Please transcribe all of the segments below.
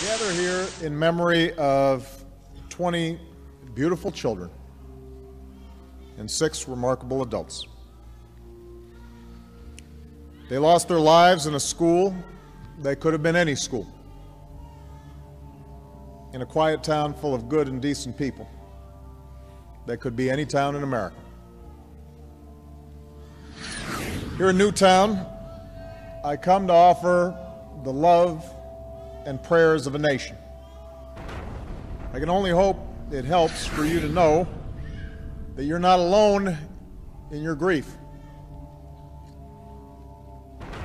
Gather here in memory of 20 beautiful children and 6 remarkable adults. They lost their lives in a school that could have been any school, in a quiet town full of good and decent people that could be any town in America. Here in Newtown, I come to offer the love and prayers of a nation. I can only hope it helps for you to know that you're not alone in your grief.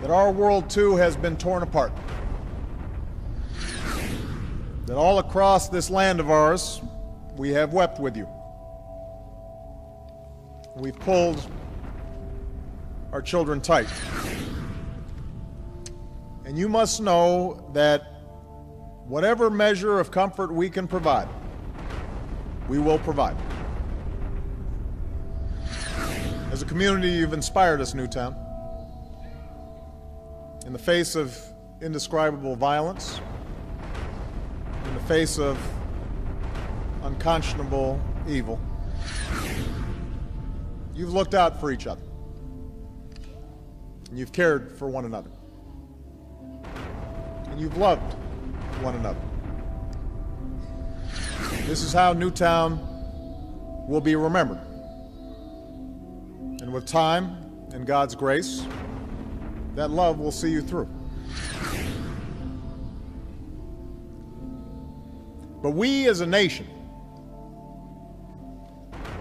That our world too has been torn apart. That all across this land of ours, we have wept with you. We've pulled our children tight. And you must know that whatever measure of comfort we can provide, we will provide. As a community, you've inspired us, Newtown. In the face of indescribable violence, in the face of unconscionable evil, you've looked out for each other, and you've cared for one another, and you've loved one another. This is how Newtown will be remembered. And with time and God's grace, that love will see you through. But we as a nation,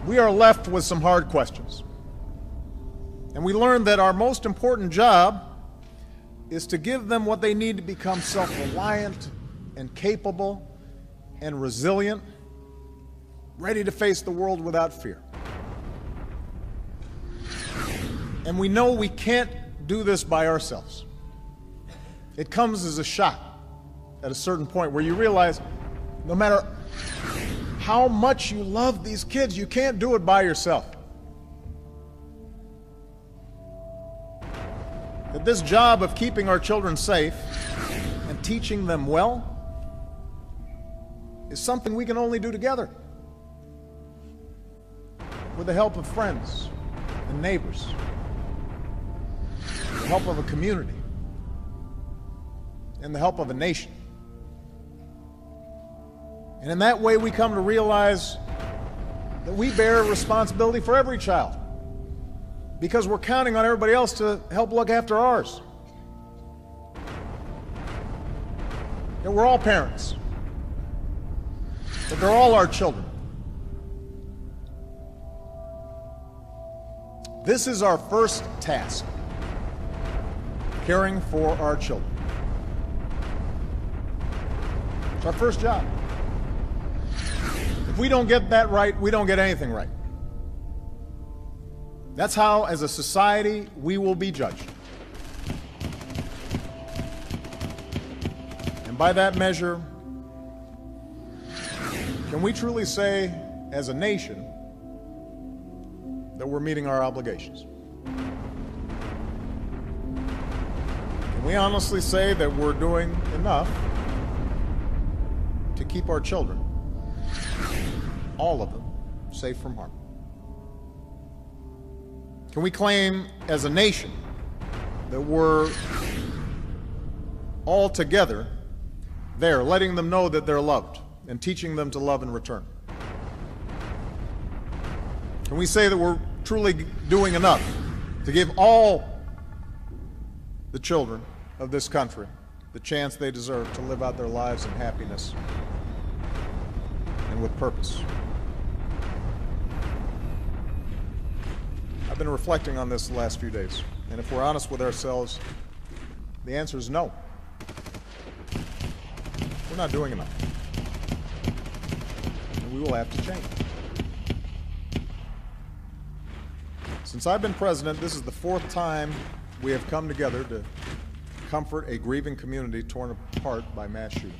we are left with some hard questions. And we learned that our most important job is to give them what they need to become self-reliant and capable and resilient, ready to face the world without fear. And we know we can't do this by ourselves. It comes as a shock at a certain point where you realize no matter how much you love these kids, you can't do it by yourself. That this job of keeping our children safe and teaching them well is something we can only do together, with the help of friends and neighbors, the help of a community, and the help of a nation. And in that way, we come to realize that we bear responsibility for every child, because we're counting on everybody else to help look after ours. That we're all parents, that they're all our children. This is our first task, caring for our children. It's our first job. If we don't get that right, we don't get anything right. That's how, as a society, we will be judged. And by that measure, can we truly say, as a nation, that we're meeting our obligations? Can we honestly say that we're doing enough to keep our children, all of them, safe from harm? Can we claim as a nation that we're all together there, letting them know that they're loved and teaching them to love in return? Can we say that we're truly doing enough to give all the children of this country the chance they deserve to live out their lives in happiness and with purpose? I've been reflecting on this the last few days, and if we're honest with ourselves, the answer is no. We're not doing enough, and we will have to change. Since I've been president, this is the 4th time we have come together to comfort a grieving community torn apart by mass shootings.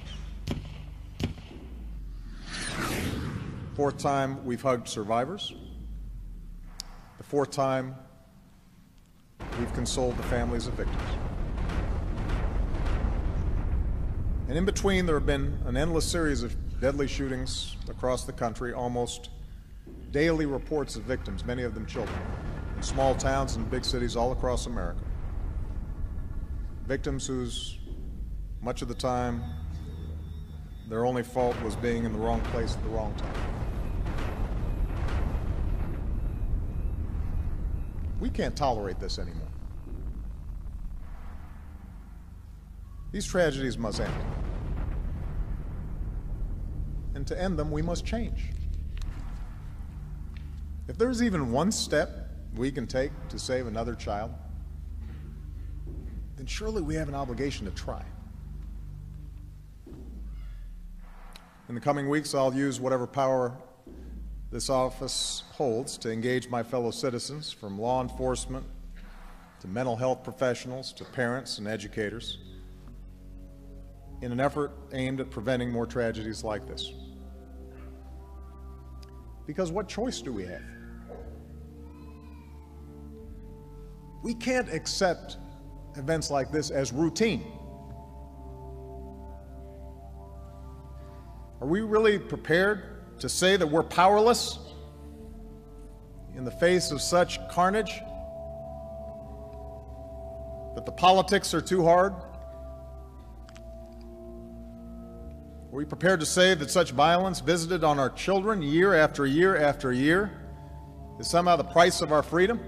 4th time we've hugged survivors. The 4th time we've consoled the families of victims. And in between, there have been an endless series of deadly shootings across the country, almost daily reports of victims, many of them children, in small towns and big cities all across America. Victims whose, much of the time, their only fault was being in the wrong place at the wrong time. We can't tolerate this anymore. These tragedies must end. And to end them, we must change. If there's even one step we can take to save another child, then surely we have an obligation to try. In the coming weeks, I'll use whatever power this office holds to engage my fellow citizens, from law enforcement to mental health professionals to parents and educators, in an effort aimed at preventing more tragedies like this. Because what choice do we have? We can't accept events like this as routine. Are we really prepared to say that we're powerless in the face of such carnage? That the politics are too hard? Are we prepared to say that such violence visited on our children year after year after year is somehow the price of our freedom?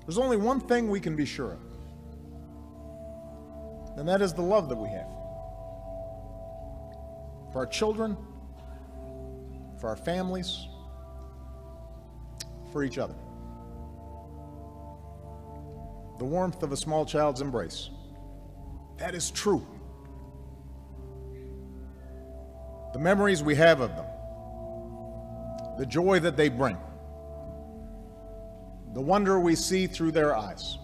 There's only one thing we can be sure of, and that is the love that we have for our children, for our families, for each other. The warmth of a small child's embrace. That is true. The memories we have of them, the joy that they bring, the wonder we see through their eyes,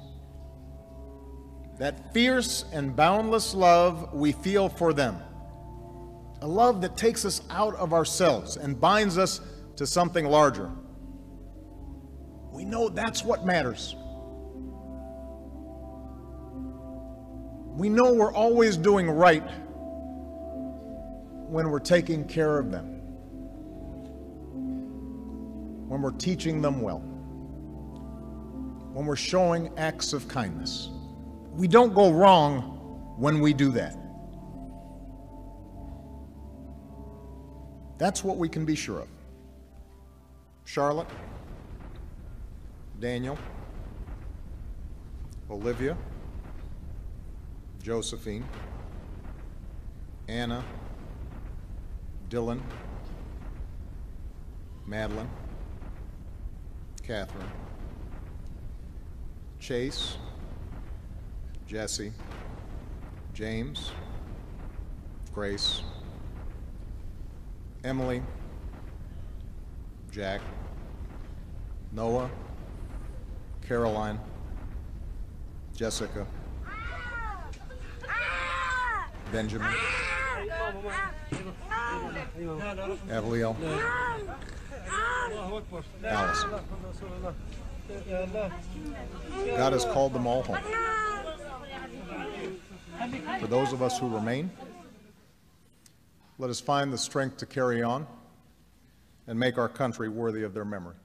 that fierce and boundless love we feel for them, a love that takes us out of ourselves and binds us to something larger. We know that's what matters. We know we're always doing right when we're taking care of them, when we're teaching them well, when we're showing acts of kindness. We don't go wrong when we do that. That's what we can be sure of. Charlotte, Daniel, Olivia, Josephine, Anna, Dylan, Madeline, Catherine, Chase, Jesse, James, Grace, Emily, Jack, Noah, Caroline, Jessica, Benjamin, Avliel, Alice. God has called them all home. For those of us who remain, let us find the strength to carry on and make our country worthy of their memory.